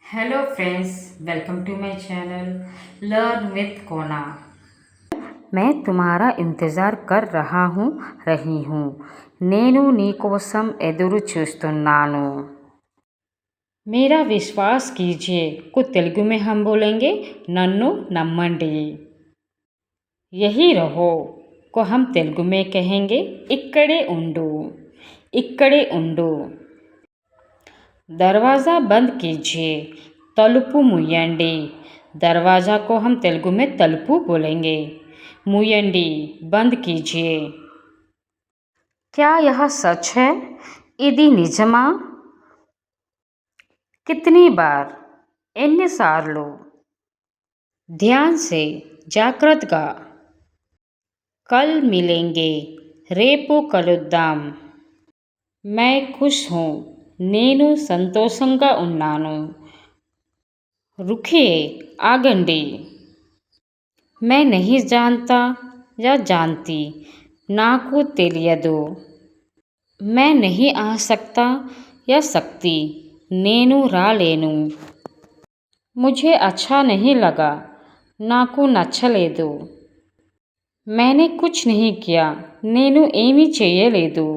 Hello friends, welcome to my channel learn with Kona. मैं तुम्हारा इंतज़ार कर रही हूँ నేను నీ కోసం ఎదురు చూస్తున్నాను। मेरा विश्वास कीजिए को तेलुगु में हम बोलेंगे नन्नु नम्मंडी। यही रहो को हम तेलुगु में कहेंगे इक्कड़े उंडू। इक्कड़े उंडू। दरवाज़ा बंद कीजिए तलुपु मुयंडी। दरवाज़ा को हम तेलुगु में तलुपु बोलेंगे। मुयंडी बंद कीजिए। क्या यह सच है? इदी निजमा? कितनी बार? ఎన్నిసార్లు? ध्यान से జాగ్రత్తగా। कल मिलेंगे రేపు కలుద్దాం। मैं खुश हूँ నేను సంతోషంగా ఉన్నాను। रुकिए आगंडी। मैं नहीं जानता या जानती నాకు తెలియదు। मैं नहीं आ सकता या सकती నేను రాలేను। मुझे अच्छा नहीं लगा నాకు నచ్చలేదు। मैंने कुछ नहीं किया నేను ఏమీ చేయలేదు।